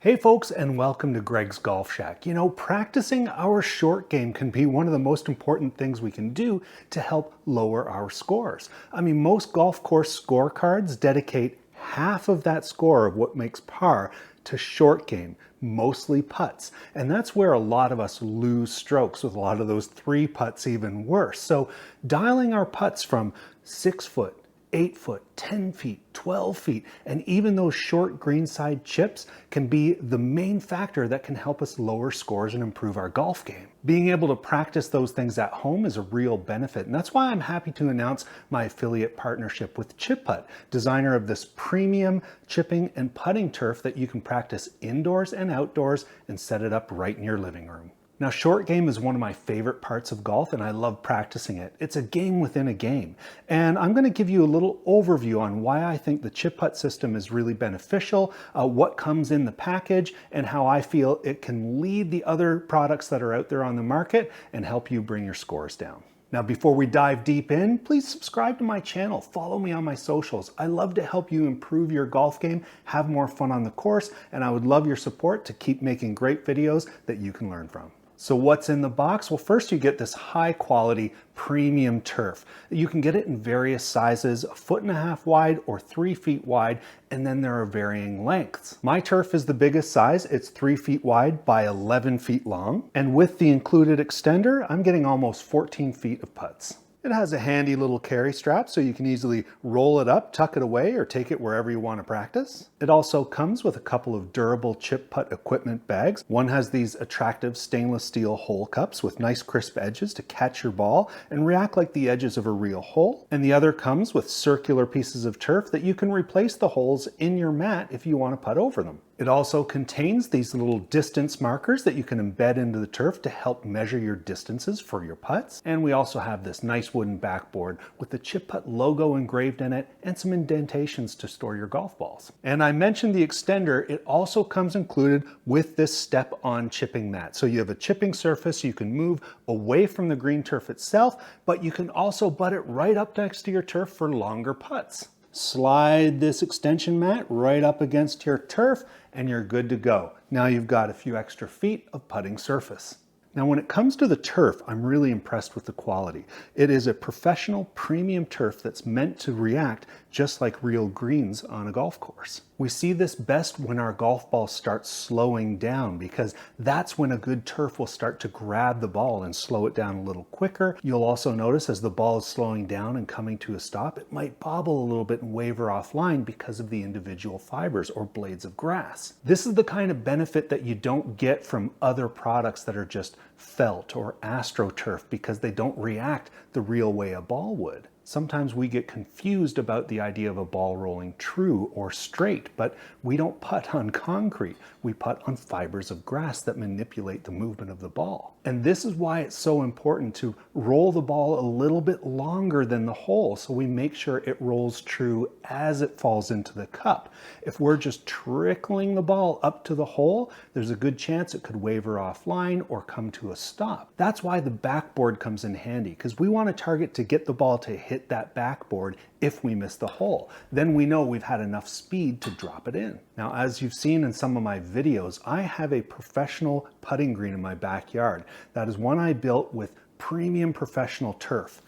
Hey folks, and welcome to Greg's Golf Shack. You know, practicing our short game can be one of the most important things we can do to help lower our scores. I mean, most golf course scorecards dedicate half of that score of what makes par to short game, mostly putts. And that's where a lot of us lose strokes, with a lot of those 3-putts even worse. So dialing our putts from 6 foot, 8 foot, 10 feet, 12 feet, and even those short greenside chips can be the main factor that can help us lower scores and improve our golf game. Being able to practice those things at home is a real benefit, and that's why I'm happy to announce my affiliate partnership with Chiputt, designer of this premium chipping and putting turf that you can practice indoors and outdoors and set it up right in your living room. Now, short game is one of my favorite parts of golf, and I love practicing it. It's a game within a game. And I'm going to give you a little overview on why I think the Chiputt system is really beneficial, what comes in the package, and how I feel it can lead the other products that are out there on the market and help you bring your scores down. Now, before we dive deep in, please subscribe to my channel, follow me on my socials. I love to help you improve your golf game, have more fun on the course, and I would love your support to keep making great videos that you can learn from. So what's in the box? Well, first you get this high quality premium turf. You can get it in various sizes, 1.5 feet wide or 3 feet wide, and then there are varying lengths. My turf is the biggest size. It's 3 feet wide by 11 feet long. And with the included extender, I'm getting almost 14 feet of putts. It has a handy little carry strap so you can easily roll it up, tuck it away, or take it wherever you want to practice. It also comes with a couple of durable chip putt equipment bags. One has these attractive stainless steel hole cups with nice crisp edges to catch your ball and react like the edges of a real hole. And the other comes with circular pieces of turf that you can replace the holes in your mat if you want to putt over them. It also contains these little distance markers that you can embed into the turf to help measure your distances for your putts. And we also have this nice wooden backboard with the Chiputt logo engraved in it and some indentations to store your golf balls. And I mentioned the extender. It also comes included with this step-on chipping mat. So you have a chipping surface you can move away from the green turf itself, but you can also butt it right up next to your turf for longer putts. Slide this extension mat right up against your turf and you're good to go. Now you've got a few extra feet of putting surface. Now when it comes to the turf, I'm really impressed with the quality. It is a professional premium turf that's meant to react just like real greens on a golf course. We see this best when our golf ball starts slowing down, because that's when a good turf will start to grab the ball and slow it down a little quicker. You'll also notice as the ball is slowing down and coming to a stop, it might bobble a little bit and waver offline because of the individual fibers or blades of grass. This is the kind of benefit that you don't get from other products that are just felt or astroturf, because they don't react the real way a ball would. Sometimes we get confused about the idea of a ball rolling true or straight, but we don't putt on concrete. We putt on fibers of grass that manipulate the movement of the ball. And this is why it's so important to roll the ball a little bit longer than the hole, so we make sure it rolls true as it falls into the cup. If we're just trickling the ball up to the hole, there's a good chance it could waver offline or come to a stop. That's why the backboard comes in handy, because we want to target to get the ball to hit that backboard if we miss the hole. Then we know we've had enough speed to drop it in. Now, as you've seen in some of my videos, I have a professional putting green in my backyard. That is one I built with premium professional turf.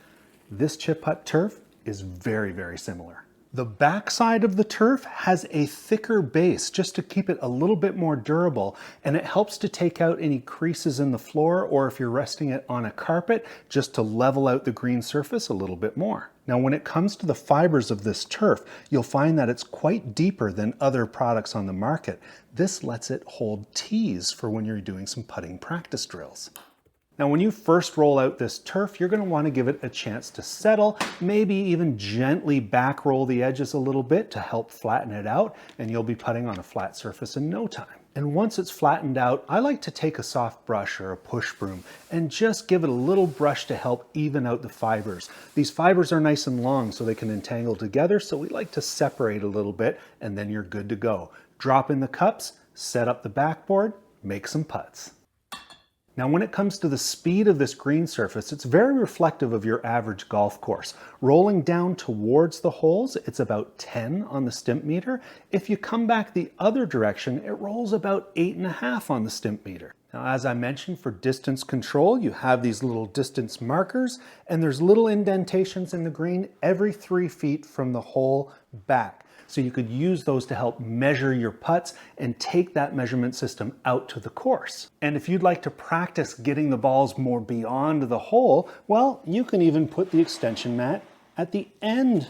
This Chiputt turf is very, very similar. The backside of the turf has a thicker base just to keep it a little bit more durable, and it helps to take out any creases in the floor, or if you're resting it on a carpet, just to level out the green surface a little bit more. Now, when it comes to the fibers of this turf, you'll find that it's quite deeper than other products on the market. This lets it hold tees for when you're doing some putting practice drills. Now, when you first roll out this turf, you're going to want to give it a chance to settle, maybe even gently back roll the edges a little bit to help flatten it out, and you'll be putting on a flat surface in no time. And once it's flattened out, I like to take a soft brush or a push broom and just give it a little brush to help even out the fibers. These fibers are nice and long so they can entangle together, so we like to separate a little bit, and then you're good to go. Drop in the cups, set up the backboard, make some putts. Now, when it comes to the speed of this green surface, it's very reflective of your average golf course. Rolling down towards the holes, it's about 10 on the Stimpmeter. If you come back the other direction, it rolls about 8.5 on the Stimpmeter. Now, as I mentioned, for distance control, you have these little distance markers, and there's little indentations in the green every 3 feet from the hole back. So you could use those to help measure your putts and take that measurement system out to the course. And if you'd like to practice getting the balls more beyond the hole, well, you can even put the extension mat at the end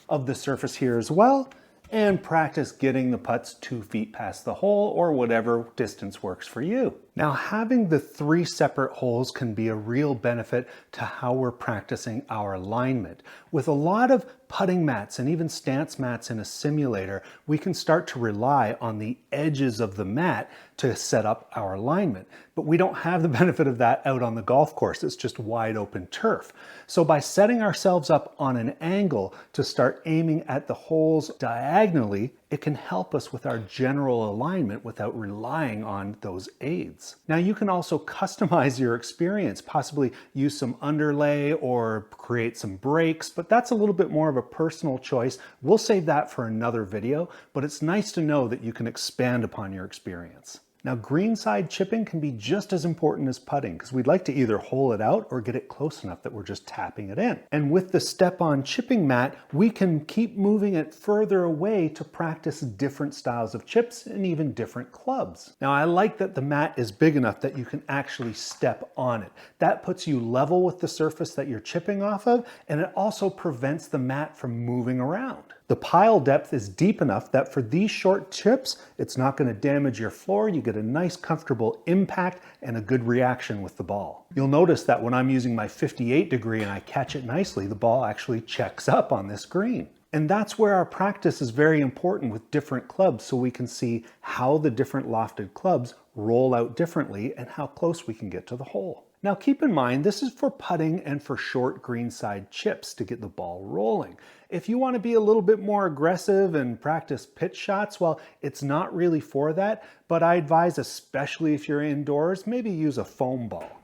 of the surface here as well, and practice getting the putts 2 feet past the hole or whatever distance works for you. Now, having the 3 separate holes can be a real benefit to how we're practicing our alignment. With a lot of putting mats and even stance mats in a simulator, we can start to rely on the edges of the mat to set up our alignment. But we don't have the benefit of that out on the golf course. It's just wide open turf. So by setting ourselves up on an angle to start aiming at the holes diagonally, it can help us with our general alignment without relying on those aids. Now, you can also customize your experience, possibly use some underlay or create some breaks, but that's a little bit more of a personal choice. We'll save that for another video, but it's nice to know that you can expand upon your experience. Now, greenside chipping can be just as important as putting because we'd like to either hole it out or get it close enough that we're just tapping it in. And with the step-on chipping mat, we can keep moving it further away to practice different styles of chips and even different clubs. Now, I like that the mat is big enough that you can actually step on it. That puts you level with the surface that you're chipping off of, and it also prevents the mat from moving around. The pile depth is deep enough that for these short chips, it's not going to damage your floor. You get a nice comfortable impact and a good reaction with the ball. You'll notice that when I'm using my 58 degree and I catch it nicely, the ball actually checks up on this green. And that's where our practice is very important with different clubs, so we can see how the different lofted clubs roll out differently and how close we can get to the hole. Now keep in mind, this is for putting and for short greenside chips to get the ball rolling. If you want to be a little bit more aggressive and practice pitch shots, well, it's not really for that, but I advise, especially if you're indoors, maybe use a foam ball.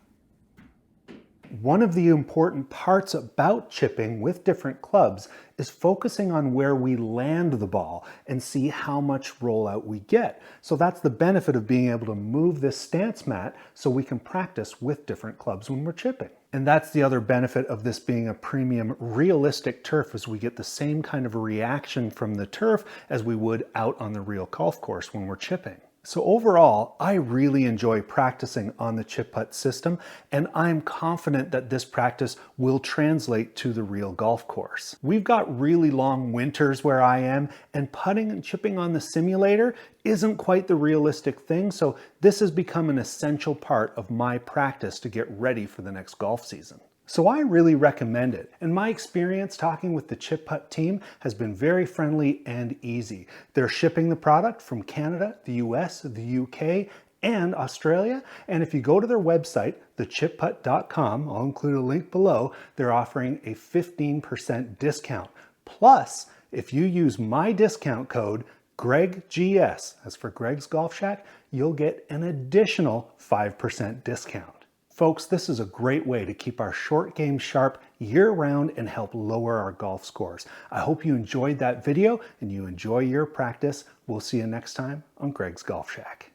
One of the important parts about chipping with different clubs is focusing on where we land the ball and see how much rollout we get. So that's the benefit of being able to move this stance mat so we can practice with different clubs when we're chipping. And that's the other benefit of this being a premium realistic turf, is we get the same kind of reaction from the turf as we would out on the real golf course when we're chipping. So overall, I really enjoy practicing on the Chiputt system, and I'm confident that this practice will translate to the real golf course. We've got really long winters where I am, and putting and chipping on the simulator isn't quite the realistic thing, so this has become an essential part of my practice to get ready for the next golf season. So I really recommend it, and my experience talking with the Chiputt team has been very friendly and easy. They're shipping the product from Canada, the US, the UK, and Australia, and if you go to their website, thechiputt.com, I'll include a link below, they're offering a 15% discount. Plus, if you use my discount code, GregGS, as for Greg's Golf Shack, you'll get an additional 5% discount. Folks, this is a great way to keep our short game sharp year-round and help lower our golf scores. I hope you enjoyed that video and you enjoy your practice. We'll see you next time on Greg's Golf Shack.